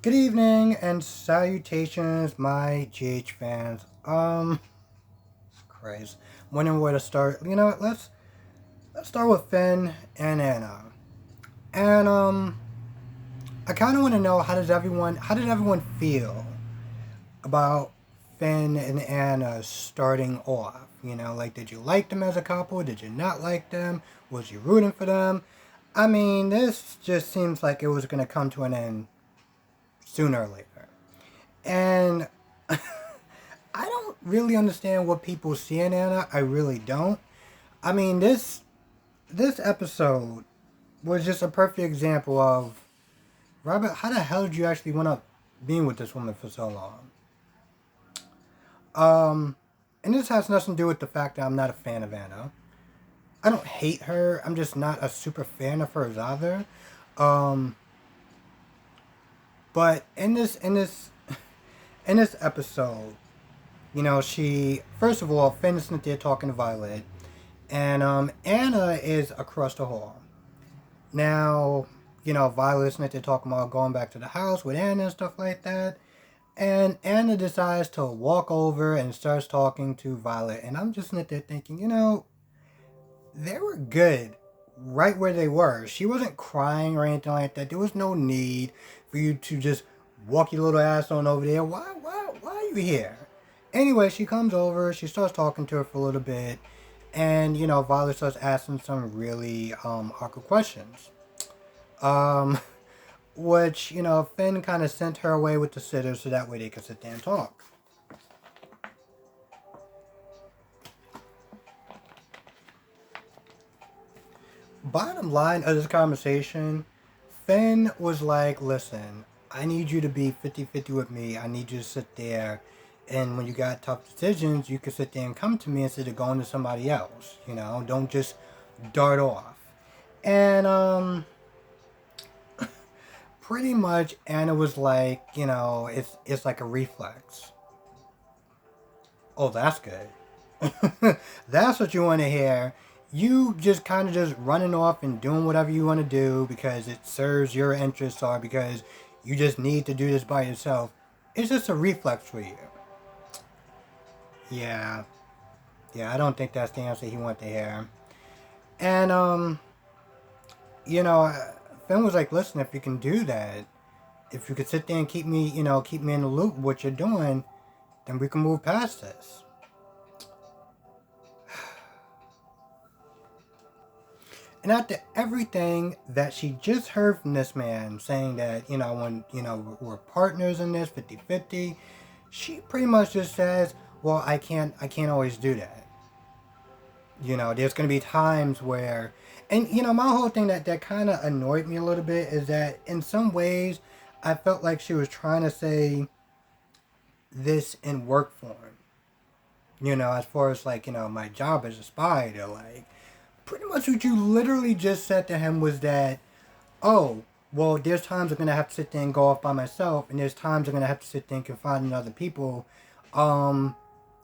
Good evening and salutations, my GH fans. Christ, wondering where to start. You know what? Let's start with Finn and Anna. And I kind of want to know how did everyone feel about Finn and Anna starting off? You know, like, did you like them as a couple? Did you not like them? Was you rooting for them? I mean, this just seems like it was gonna come to an end sooner or later. And I don't really understand what people see in Anna. I really don't. I mean, this episode was just a perfect example of Robert. How the hell did you actually want up being with this woman for so long? Um, and this has nothing to do with the fact that I'm not a fan of Anna. I don't hate her. I'm just not a super fan of hers either. Um, but in this episode, you know, she first of all, Finn is there talking to Violet, and Anna is across the hall. Now, you know, Violet's they're talking about going back to the house with Anna and stuff like that. And Anna decides to walk over and starts talking to Violet. And I'm just sitting there thinking, you know, they were good right where they were. She wasn't crying or anything like that. There was no need for you to just walk your little ass on over there. Why are you here? Anyway, she comes over. She starts talking to her for a little bit. And, you know, Violet starts asking some really awkward questions. Um, which, you know, Finn kind of sent her away with the sitter so that way they could sit there and talk. Bottom line of this conversation, Finn was like, listen, I need you to be 50-50 with me. I need you to sit there. And when you got tough decisions, you can sit there and come to me instead of going to somebody else. You know, don't just dart off. And, pretty much Anna was like, you know, it's like a reflex. Oh, that's good. That's what you want to hear. You just kind of just running off and doing whatever you want to do because it serves your interests or because you just need to do this by yourself. It's just a reflex for you. Yeah. Yeah, I don't think that's the answer he wanted to hear. And you know, Finn was like, listen, if you can do that, if you could sit there and keep me, you know, keep me in the loop of what you're doing, then we can move past this. And after everything that she just heard from this man saying that, you know, when, you know, we're partners in this 50-50, she pretty much just says, well, I can't always do that. You know, there's going to be times where, and, you know, my whole thing that kind of annoyed me a little bit is that in some ways, I felt like she was trying to say this in work form. You know, as far as like, you know, my job as a spy, to like, pretty much what you literally just said to him was that, oh, well, there's times I'm gonna have to sit there and go off by myself, and there's times I'm gonna have to sit there and confide in other people, um,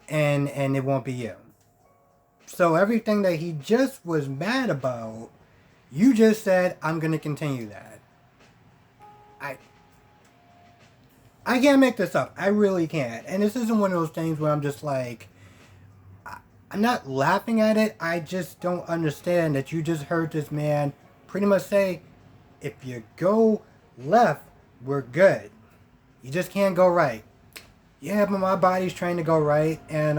and it won't be you. So everything that he just was mad about, you just said I'm gonna continue that. I I can't make this up. I really can't. And this isn't one of those things where I'm just like, I'm not laughing at it. I just don't understand that you just heard this man pretty much say, if you go left, we're good. You just can't go right. Yeah, but my body's trained to go right, and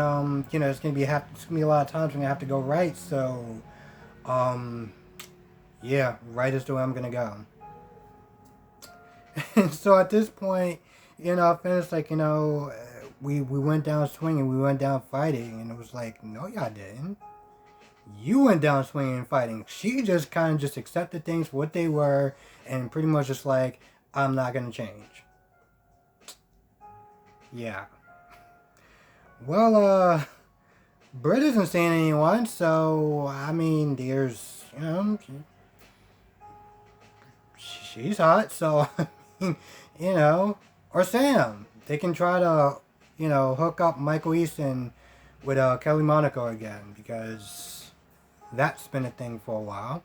you know, it's gonna be a lot of times I'm gonna have to go right. So, um, yeah, right is the way I'm gonna go. And so at this point, you know, I finished like, you know, we went down swinging, we went down fighting, and it was like, no, y'all didn't. You went down swinging and fighting. She just kind of just accepted things for what they were, and pretty much just like, I'm not gonna change. Yeah. Well, Britt isn't seeing anyone, so I mean, there's, you know, she's hot, so you know, or Sam. They can try to, you know, hook up Michael Easton with Kelly Monaco again because that's been a thing for a while.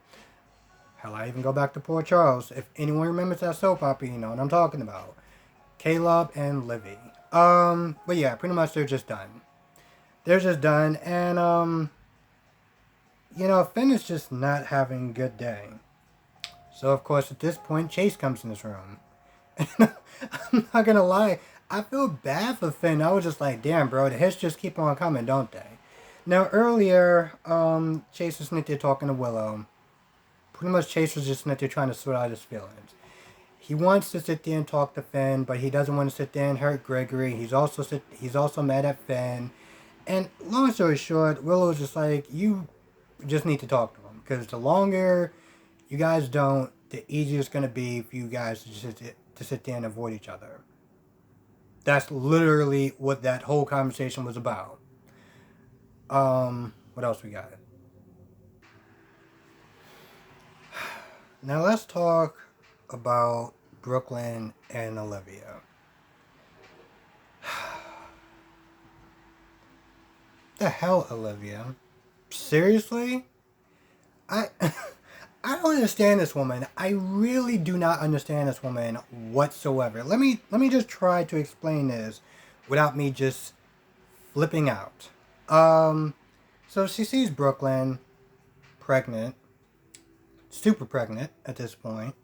Hell, I even go back to Port Charles. If anyone remembers that soap opera, you know what I'm talking about. Caleb and Livy. But yeah, pretty much they're just done. They're just done, and Finn is just not having a good day. So of course at this point Chase comes in this room. I'm not gonna lie, I feel bad for Finn. I was just like, damn, bro, the hits just keep on coming, don't they? Now earlier, Chase was sitting there talking to Willow. Pretty much Chase was just sitting there trying to sort out his feelings. He wants to sit there and talk to Finn, but he doesn't want to sit there and hurt Gregory. He's also mad at Finn. And long story short, Willow was just like, you just need to talk to him. Because the longer you guys don't, the easier it's going to be for you guys to sit there and avoid each other. That's literally what that whole conversation was about. What else we got? Now let's talk about Brooklyn and Olivia. The hell, Olivia? Seriously? I I don't understand this woman. I really do not understand this woman whatsoever. Let me just try to explain this without me just flipping out. So she sees Brooklyn pregnant, super pregnant at this point,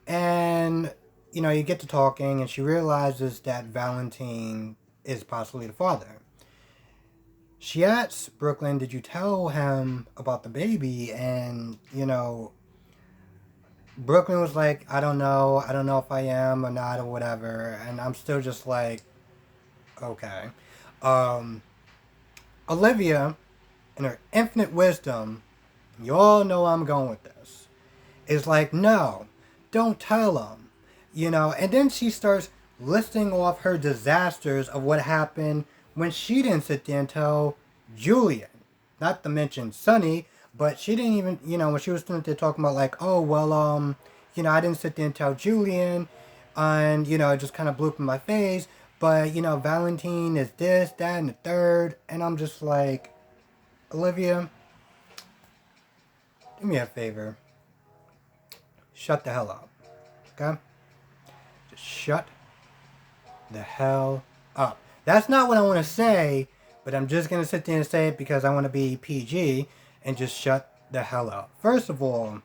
and you get to talking, and she realizes that Valentine is possibly the father. She asks Brooklyn, "Did you tell him about the baby?" And Brooklyn was like, "I don't know. I don't know if I am or not or whatever." And I'm still just like, okay. Olivia, in her infinite wisdom, you all know I'm going with this, is like, no, don't tell him. And then she starts listing off her disasters of what happened when she didn't sit there and tell Julian. Not to mention Sonny, but she didn't even, when she was sitting there talking about like, oh, well, I didn't sit there and tell Julian, and, it just kind of blew up in my face, but, Valentine is this, that, and the third, and I'm just like, Olivia, do me a favor. Shut the hell up, okay? Just shut the hell up. That's not what I want to say, but I'm just going to sit there and say it because I want to be PG and just shut the hell up. First of all,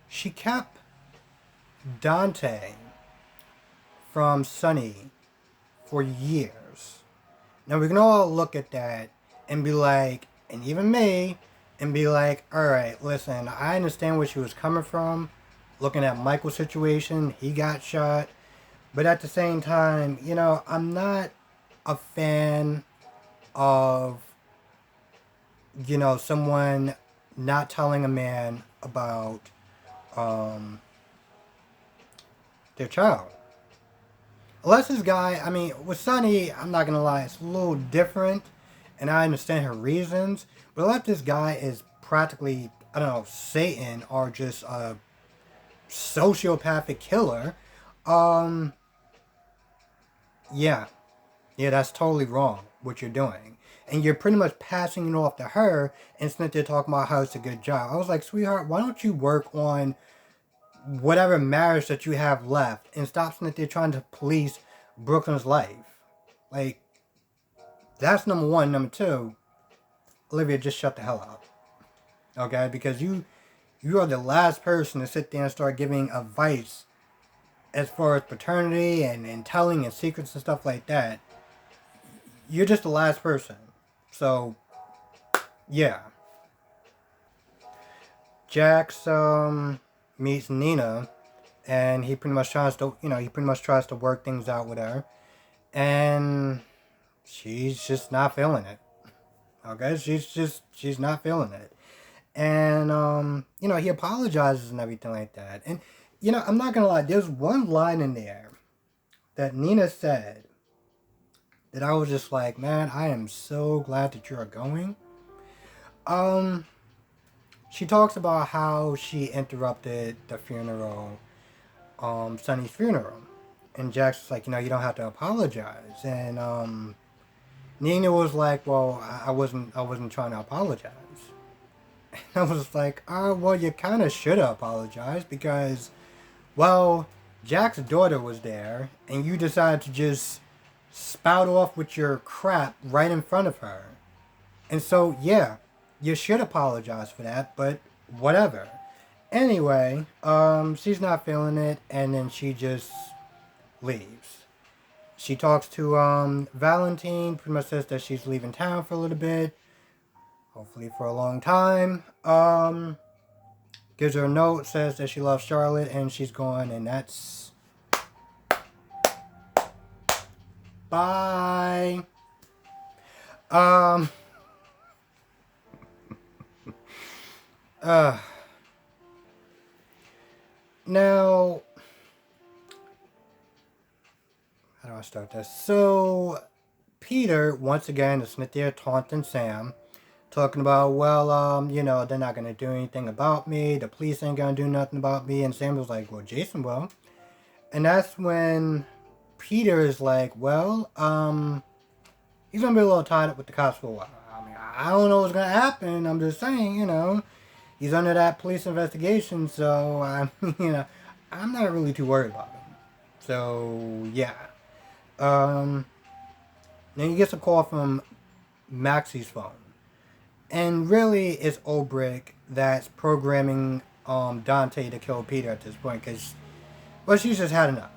she kept Dante from Sonny for years. Now we can all look at that and be like, and even me, and be like, alright, listen, I understand where she was coming from. Looking at Michael's situation, he got shot. But at the same time, I'm not a fan of, someone not telling a man about their child. Unless this guy, with Sonny, I'm not going to lie, it's a little different. And I understand her reasons. But unless this guy is practically, I don't know, Satan or just a sociopathic killer, yeah, that's totally wrong what you're doing. And you're pretty much passing it off to her instead of talking about how it's a good job. I was like, sweetheart, why don't you work on whatever marriage that you have left and stop sitting there trying to police Brooklyn's life? Like, that's number one. Number two, Olivia, just shut the hell up. Okay? Because you are the last person to sit there and start giving advice as far as paternity and telling and secrets and stuff like that. You're just the last person. So, yeah. Jax meets Nina, and he pretty much tries to work things out with her, and she's just not feeling it. Okay, she's not feeling it, and he apologizes and everything like that, and I'm not gonna lie, there's one line in there that Nina said that I was just like, man, I am so glad that you're going. She talks about how she interrupted the funeral, Sonny's funeral. And Jax was like, you don't have to apologize. And Nina was like, well, I wasn't trying to apologize. And I was like, well, you kind of should have apologized because, well, Jack's daughter was there, and you decided to just spout off with your crap right in front of her. And so, yeah, you should apologize for that, but whatever. Anyway, she's not feeling it, and then she just leaves. She talks to Valentine, pretty much says that she's leaving town for a little bit, hopefully for a long time. Gives her a note, says that she loves Charlotte, and she's gone, and that's bye. Um, uh, now, how do I start this? So, Peter, once again, is there taunting Sam, talking about, well, they're not going to do anything about me. The police ain't going to do nothing about me. And Sam was like, well, Jason will. And that's when Peter is like, well, he's going to be a little tied up with the cops for a while. I mean, I don't know what's going to happen. I'm just saying, he's under that police investigation. So, I'm not really too worried about him. So, yeah. Then he gets a call from Maxie's phone. And really, it's Ulbrich that's programming Dante to kill Peter at this point, because, well, she's just had enough.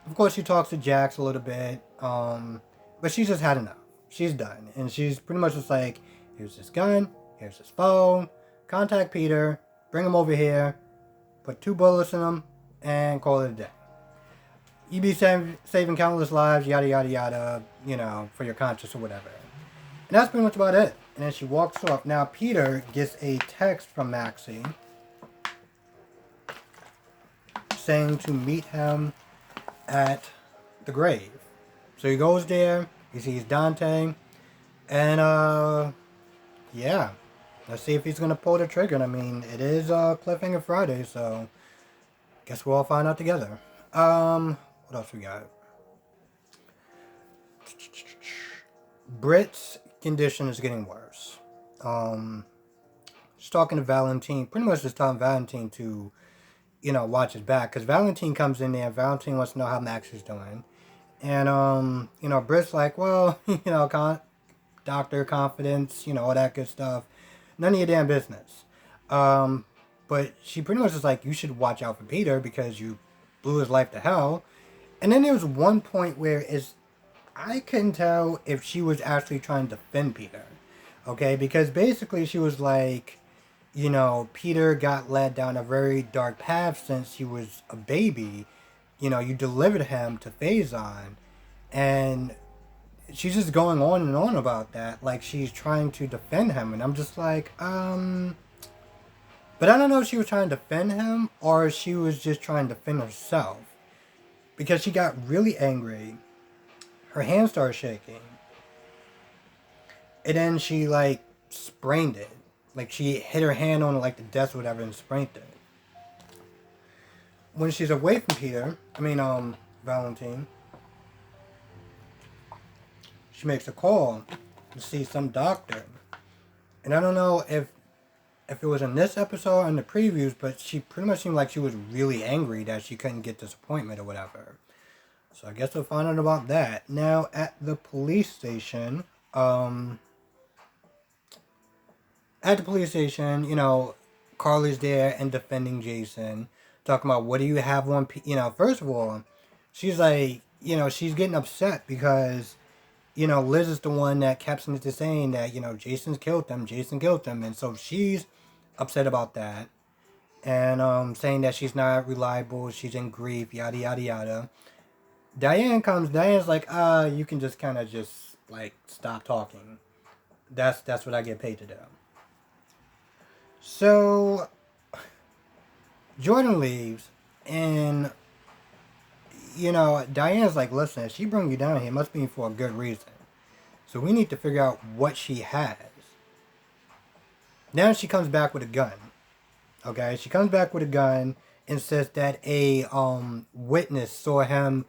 Of course, she talks to Jax a little bit, but she's just had enough. She's done. And she's pretty much just like, here's this gun, here's this phone, contact Peter, bring him over here, put 2 bullets in him, and call it a day. You be saving countless lives, yada, yada, yada, for your conscience or whatever. And that's pretty much about it. And then she walks off. Now, Peter gets a text from Maxie saying to meet him at the grave. So he goes there, he sees Dante, and, yeah. Let's see if he's going to pull the trigger. And I mean, it is Cliffhanger Friday, so guess we'll all find out together. What else we got? Britt's condition is getting worse. She's talking to Valentine, pretty much just telling Valentine to, watch his back. Because Valentine comes in there, and Valentine wants to know how Max is doing. And, Britt's like, well, doctor, confidence, all that good stuff. None of your damn business. But she pretty much is like, you should watch out for Peter because you blew his life to hell. And then there was one point where I couldn't tell if she was actually trying to defend Peter. Okay, because basically she was like, Peter got led down a very dark path since he was a baby. You delivered him to Phazon. And she's just going on and on about that. Like she's trying to defend him. And I'm just like, But I don't know if she was trying to defend him or she was just trying to defend herself. Because she got really angry. Her hand started shaking. And then she, sprained it. Like, she hit her hand on, the desk or whatever and sprained it. When she's away from Valentine, she makes a call to see some doctor. And I don't know if it was in this episode or in the previews, but she pretty much seemed like she was really angry that she couldn't get this appointment or whatever. So I guess we'll find out about that. Now, at the police station, Carly's there and defending Jason, talking about what do you have on, first of all, she's like, she's getting upset because, Liz is the one that kept saying that, Jason killed them, and so she's upset about that, and saying that she's not reliable, she's in grief, yada, yada, yada. Diane's like, you can just kind of just, stop talking. That's what I get paid to do. So, Jordan leaves, and, Diane's like, listen, if she bring you down here, it must be for a good reason. So we need to figure out what she has. Now she comes back with a gun. Okay? She comes back with a gun and says that a witness saw him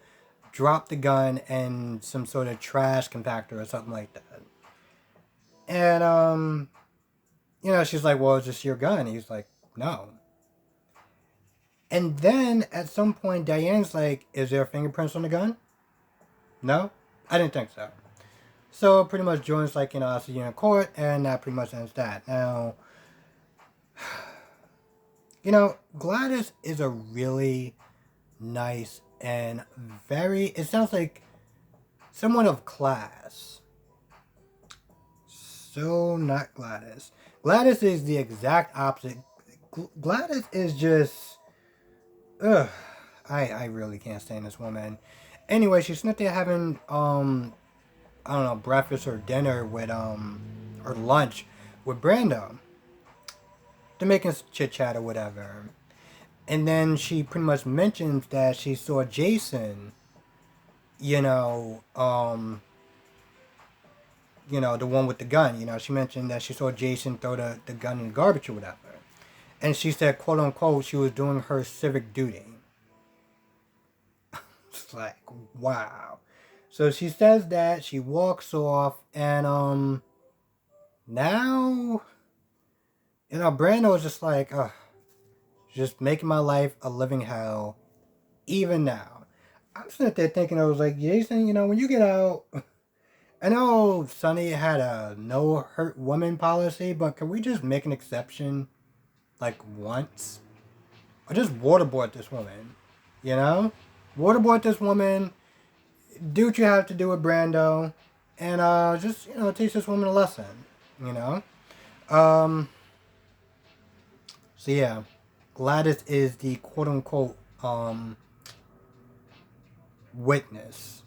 drop the gun in some sort of trash compactor or something like that. And, she's like, well, is this your gun? And he's like, no. And then at some point, Diane's like, "Is there fingerprints on the gun?" No, I didn't think so. So pretty much Jordan's like, I'll see you in court, and that pretty much ends that. Now, Gladys is a really nice and very, it sounds like someone of class. So not Gladys. Gladys is the exact opposite. Gladys is just, ugh, I really can't stand this woman. Anyway, she's sitting there having, I don't know, breakfast or dinner with, or lunch with Brando. They're making chit chat or whatever. And then she pretty much mentions that she saw Jason, you know, um, the one with the gun. She mentioned that she saw Jason throw the gun in the garbage or whatever. And she said, quote unquote, she was doing her civic duty. It's like, wow. So she says that, she walks off, and now, Brando is just like, just making my life a living hell, even now. I'm sitting there thinking, I was like, Jason, when you get out, I know Sonny had a no hurt woman policy, but can we just make an exception, like once? Or just waterboard this woman, you know? Waterboard this woman, do what you have to do with Brando, and just, teach this woman a lesson, you know? So yeah, Gladys is the quote unquote witness.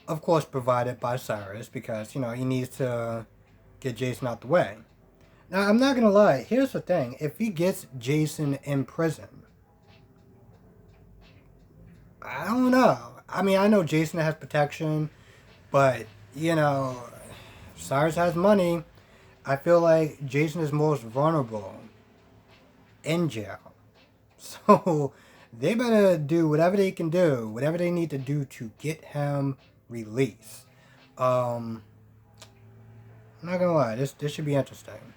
Of course, provided by Cyrus because, he needs to get Jason out the way. Now, I'm not going to lie. Here's the thing. If he gets Jason in prison, I don't know. I mean, I know Jason has protection, but, Cyrus has money. I feel like Jason is most vulnerable in jail. So they better do whatever they can do, whatever they need to do to get him released. I'm not gonna lie, this should be interesting.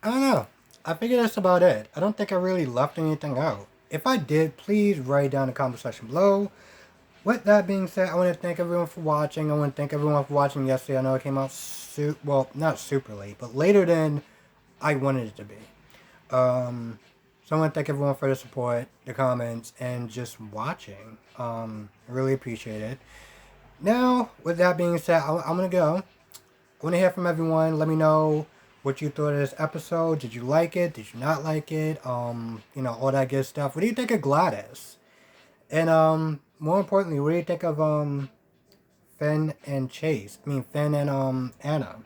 I don't know. I figure that's about it. I don't think I really left anything out. If I did, please write down in the comment section below. With that being said, I want to thank everyone for watching. I want to thank everyone for watching yesterday. I know it came out not super late, but later than I wanted it to be. So I want to thank everyone for the support, the comments, and just watching. I really appreciate it. Now, with that being said, I'm going to go. I want to hear from everyone. Let me know what you thought of this episode. Did you like it? Did you not like it? All that good stuff. What do you think of Gladys? And, more importantly, what do you think of, Finn and Chase? I mean, Finn and, Anna.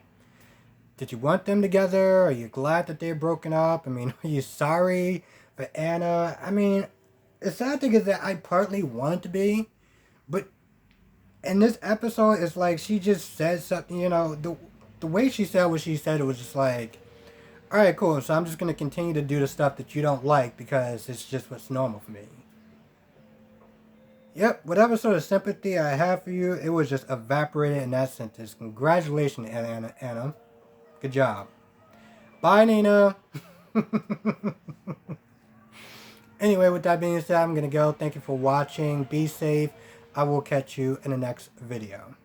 Did you want them together? Are you glad that they're broken up? I mean, are you sorry for Anna? I mean, the sad thing is that I partly want to be, but in this episode, it's like she just said something, the way she said what she said, it was just like, alright, cool, so I'm just going to continue to do the stuff that you don't like because it's just what's normal for me. Yep, whatever sort of sympathy I have for you, it was just evaporated in that sentence. Congratulations, Anna. Good job. Bye, Nina. Anyway, with that being said, I'm going to go. Thank you for watching. Be safe. I will catch you in the next video.